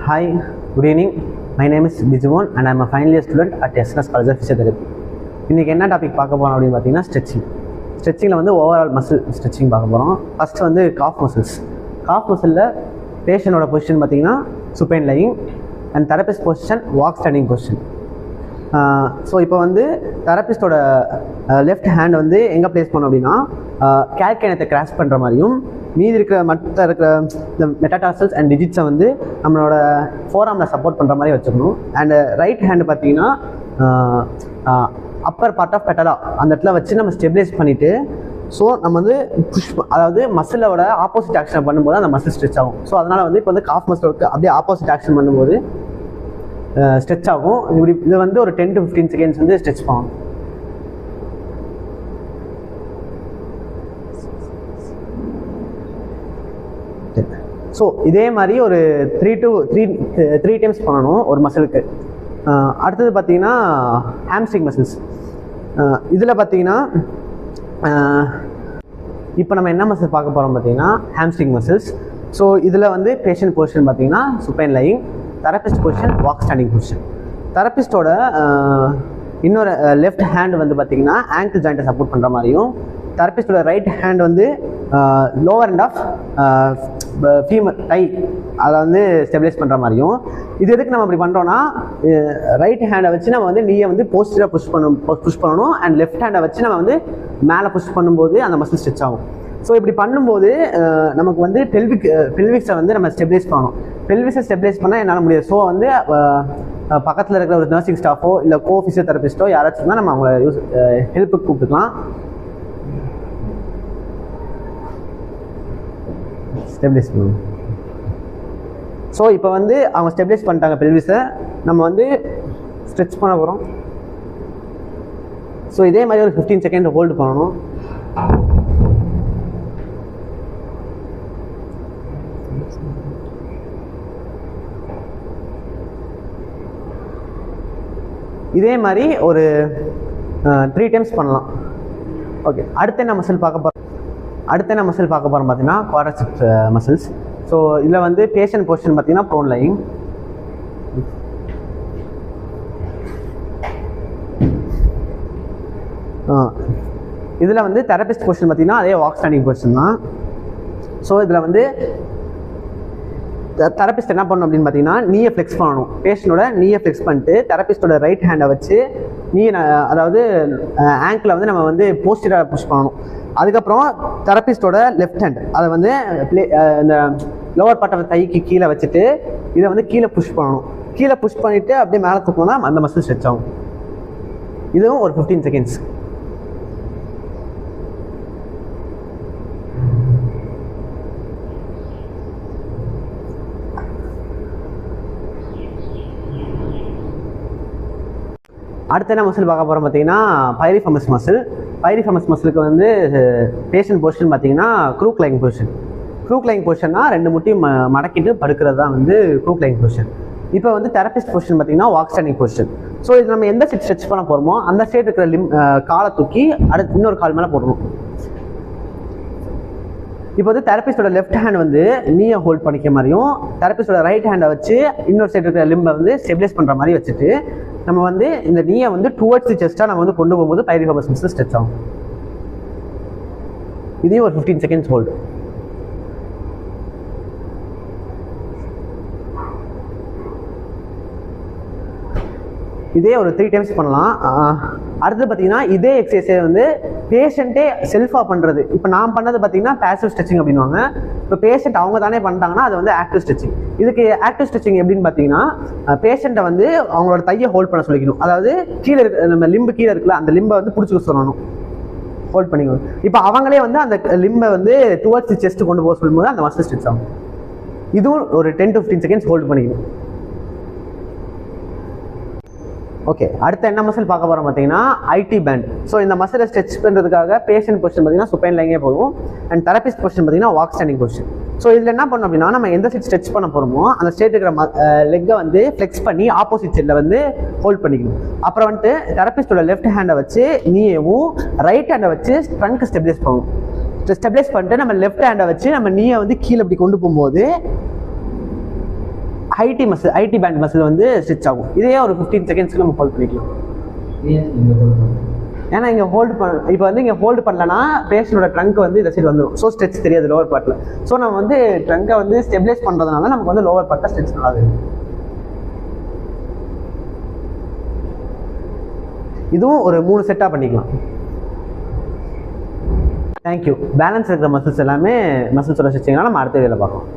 Hi, good evening. My name is Bijumon and I am a final year student at SNS College of Physiotherapy. இன்றைக்கி என்ன topic பார்க்க போகிறோம் அப்படின்னு பார்த்தீங்கன்னா ஸ்ட்ரெச்சிங்கில் வந்து ஓவரால் மசில் ஸ்ட்ரெச்சிங் பார்க்க போகிறோம். ஃபஸ்ட்டு வந்து காஃப் மசிலில் பேஷண்டோட பொசிஷன் பார்த்தீங்கன்னா supine lying and therapist position walk standing position. So இப்போ வந்து தெரபிஸ்டோட லெஃப்ட் ஹேண்ட் வந்து எங்கே ப்ளேஸ் பண்ணோம் அப்படின்னா கேல்கேனத்தை கிராஸ் பண்ணுற மாதிரியும் மீதி இருக்கிற இந்த மெட்டாடார்சல்ஸ் அண்ட் டிஜிட்ஸை வந்து நம்மளோட ஃபோராமில் சப்போர்ட் பண்ணுற மாதிரி வச்சுக்கணும். அண்டு ரைட் ஹேண்டு பார்த்தீங்கன்னா அப்பர் பார்ட் ஆஃப் பெட்டலா அந்த இடத்துல வச்சு நம்ம ஸ்டெபிலைஸ் பண்ணிவிட்டு ஸோ நம்ம வந்து அதாவது மசிலோட ஆப்போசிட் ஆக்ஷன் பண்ணும்போது அந்த மசில் ஸ்ட்ரெச் ஆகும். ஸோ அதனால் வந்து இப்போ வந்து காஃப் மசிலுக்கு அப்படியே ஆப்போசிட் ஆக்ஷன் பண்ணும்போது ஸ்ட்ரெச் ஆகும். இது வந்து ஒரு 10 to 15 செகண்ட்ஸ் வந்து ஸ்ட்ரெச் பண்ணணும். ஸோ இதே மாதிரி ஒரு 3 டைம்ஸ் பண்ணணும் ஒரு மசிலுக்கு. அடுத்தது பார்த்தீங்கன்னா ஹாம்ஸ்ட்ரிங் மசில்ஸ். இதில் பார்த்தீங்கன்னா இப்போ நம்ம என்ன மசில் பார்க்க போகிறோம் பார்த்தீங்கன்னா ஹாம்ஸ்ட்ரிங் மசில்ஸ். ஸோ இதில் வந்து பேஷண்ட் பொசிஷன் பார்த்தீங்கன்னா supine lying, therapist position walk standing position. தெரபிஸ்டோட இன்னொரு லெஃப்ட் ஹேண்ட் வந்து பார்த்தீங்கன்னா ஆங்கிள் ஜாயிண்ட்டை சப்போர்ட் பண்ணுற மாதிரியும், தெரபிஸ்டோட ரைட் ஹேண்ட் வந்து லோவர் எண்ட் ஆஃப் ஃபீமர் டை அதை வந்து ஸ்டெபிலைஸ் பண்ணுற மாதிரியும். இது எதுக்கு நம்ம அப்படி பண்ணுறோன்னா ரைட் ஹேண்டை வச்சு நம்ம வந்து நீயை வந்து போஸ்டராக புஷ் பண்ணணும் அண்ட் லெஃப்ட் ஹேண்டை வச்சு நம்ம வந்து மேலே புஷ் பண்ணும்போது அந்த மசில் ஸ்ட்ரெச் ஆகும். ஸோ இப்படி பண்ணும்போது நமக்கு வந்து பெல்விக்ஸை வந்து நம்ம ஸ்டெபிலைஸ் பண்ணணும். பெல்விக்ஸை ஸ்டெபிலைஸ் பண்ணால் என்னால் முடியாது. ஸோ வந்து பக்கத்தில் இருக்கிற ஒரு நர்சிங் ஸ்டாஃபோ இல்லை ஃபிசியோதெரபிஸ்ட்டோ யாராச்சும் தான் நம்ம அவங்கள ஹெல்ப்புக்கு கூப்பிட்டுக்கலாம். ஸ்டெபிலைஸ் பண்ணணும். ஸோ இப்போ வந்து அவங்க ஸ்டெபிலைஸ் பண்ணிட்டாங்க பெல்விஸை, நம்ம வந்து ஸ்ட்ரெச் பண்ண போகிறோம். ஸோ இதே மாதிரி ஒரு 15 செகண்ட் ஹோல்டு பண்ணணும். இதே மாதிரி ஒரு 3 டைம்ஸ் பண்ணலாம். ஓகே, அடுத்து என்ன மசில் பார்க்க போகிறோம் பார்த்தீங்கன்னா குவாட்ரிசெப்ஸ் மசில்ஸ். ஸோ இதில் வந்து பேஷண்ட் பொசிஷன் பார்த்தீங்கன்னா ப்ரோன் லையிங். இதில் வந்து தெரபிஸ்ட் பொசிஷன் பார்த்தீங்கன்னா அதே வாக் ஸ்டாண்டிங் பொசிஷன் தான். ஸோ இதில் வந்து தெரபிஸ்ட் என்ன பண்ணணும் அப்படின்னு பார்த்தீங்கன்னா நீயை ஃப்ளெக்ஸ் பண்ணணும். பேஷண்டோட நீயை ஃப்ளெக்ஸ் பண்ணிட்டு தெரபிஸ்டோட ரைட் ஹேண்டை வச்சு அதாவது ஆங்கிளை வந்து நம்ம வந்து போஸ்டராக புஷ் பண்ணணும். அதுக்கப்புறம் தெரபிஸ்டோட லெஃப்ட் ஹேண்ட் அதை வந்து இந்த லோவர் பார்ட் ஆஃப் தைக்கு கீழே வச்சுட்டு இதை வந்து கீழே புஷ் பண்ணணும். கீழே புஷ் பண்ணிவிட்டு அப்படியே மேலே தூக்கணும்னா அந்த மசில் ஸ்ட்ரெச் ஆகும். இதுவும் ஒரு 15 செகண்ட்ஸ். அடுத்த என்ன மசில் பார்க்க போகிறோம் பார்த்தீங்கன்னா பைரிஃபெமஸ் மசில். பைரிஃபெமஸ் மசிலுக்கு வந்து பேஷண்ட் பொசிஷன் பார்த்தீங்கன்னா crook lying position. Crook lying பொசிஷன்னா 2 முட்டியும் மடக்கிட்டு படுக்கிறது தான் வந்து க்ரூக் லைங் பொசிஷன். இப்போ வந்து தெரபிஸ்ட் பொசிஷன் பார்த்தீங்கன்னா வாக் ஸ்டாண்டிங் பொசிஷன். ஸோ இது நம்ம எந்த சைட் ஸ்ட்ரெச் பண்ண போகிறோமோ அந்த சைடு இருக்கிற காலை தூக்கி அடுத்து இன்னொரு கால் மேலே போடணும். இப்போ வந்து தெரபிஸ்டோட லெஃப்ட் ஹேண்ட் வந்து நீயை ஹோல்ட் பண்ணிக்க மாதிரியும், தெரபிஸ்டோட ரைட் ஹேண்டை வச்சு இன்னொரு சைடு இருக்கிற லிம்பை வந்து ஸ்டெபிலைஸ் பண்ணுற மாதிரி வச்சுட்டு நம்ம வந்து இந்த நீயை வந்து டுவர்ட்ஸ் தி செஸ்ட்டாக நம்ம வந்து கொண்டு போகும்போது பைரிஃபெமஸ் மசில் ஸ்ட்ரெச் ஆகும். இதையும் ஒரு 15 செகண்ட்ஸ் ஹோல்டு. இதே ஒரு 3 டைம்ஸ் பண்ணலாம். அடுத்து பார்த்தீங்கன்னா இதே எக்ஸசைஸை வந்து பேஷண்ட்டே செல்ஃபாக பண்ணுறது. இப்போ நான் பண்ணது பார்த்தீங்கன்னா பேசிவ் ஸ்ட்ரெச்சிங் அப்படின்வாங்க. இப்போ பேஷண்ட் அவங்க தானே பண்ணிட்டாங்கன்னா அது வந்து ஆக்டிவ் ஸ்ட்ரெச்சிங். இதுக்கு ஆக்டிவ் ஸ்ட்ரெச்சிங் எப்படின்னு பார்த்தீங்கன்னா பேஷண்ட்டை வந்து அவங்களோட தையை ஹோல்ட் பண்ண சொல்லிக்கணும். அதாவது கீழே இருக்க நம்ம லிம்பு கீழே இருக்குல்ல அந்த லிம்பை வந்து பிடிச்சிக்க சொல்லணும், ஹோல்ட் பண்ணிக்கணும். இப்போ அவங்களே வந்து அந்த லிம்பை வந்து டுவர்ட்ஸ் தி செஸ்ட் கொண்டு போக சொல்லும்போது அந்த மசில் ஸ்ட்ரெச் ஆகும். இதுவும் ஒரு 10 to 15 செகண்ட்ஸ் ஹோல்ட் பண்ணிக்கணும். ஓகே, அடுத்த என்ன மசில் பார்க்க போகிறோம் பார்த்தீங்கன்னா ஐடி பேண்ட். ஸோ இந்த மசிலை ஸ்ட்ரெச் பண்ணுறதுக்காக பேஷண்ட் பொசிஷன் பார்த்தீங்கன்னா சுப்பைன் லைங்கே போகும் அண்ட் தெரபிஸ்ட் பொசிஷன் பார்த்தீங்கன்னா வாக் ஸ்டாண்டிங் பொசிஷன். ஸோ இதில் என்ன பண்ணணும் அப்படின்னா நம்ம எந்த சைட் ஸ்ட்ரெச் பண்ண போகிறோமோ அந்த ஸ்ட்ரெச் இருக்கிற லெக்கை வந்து ஃப்ளெக்ஸ் பண்ணி ஆப்போசிட் சைடில் வந்து ஹோல்ட் பண்ணிக்கணும். அப்புறம் வந்துட்டு தெரபிஸ்டோட லெஃப்ட் ஹேண்டை வச்சு நீயவும் ரைட் ஹேண்டை வச்சு ட்ரங்க் ஸ்டெபிலைஸ் பண்ணணும். ஸ்டெபிலைஸ் பண்ணிட்டு நம்ம லெஃப்ட் ஹேண்டை வச்சு நம்ம நீயை வந்து கீழே இப்படி கொண்டு போகும்போது ஐடி பேண்ட் மசில் வந்து ஸ்ட்ரெச் ஆகும். இதே ஒரு 15 செகண்ட்ஸ்க்கு நம்ம ஹோல்ட் பண்ணிக்கலாம். ஏன்னா இங்கே இப்போ வந்து இங்கே ஹோல்டு பண்ணலன்னா பேஷண்டோட ட்ரங்க் வந்து இந்த சைடு வந்துடும். ஸோ ஸ்ட்ரெச் தெரியாது லோவர் பார்ட்டில். ஸோ நம்ம வந்து ட்ரங்கை வந்து ஸ்டெபிலைஸ் பண்ணுறதுனால நமக்கு வந்து லோவர் பார்ட்டில் ஸ்ட்ரெச் நல்லா இருக்கும். இதுவும் ஒரு 3 செட்டாக பண்ணிக்கலாம். தேங்க்யூ. பேலன்ஸ் இருக்கிற மசில்ஸ் எல்லாமே மசில்ஸோட ஸ்ட்ரெச்சிங்னால நம்ம அடுத்த வேலை பார்க்கலாம்.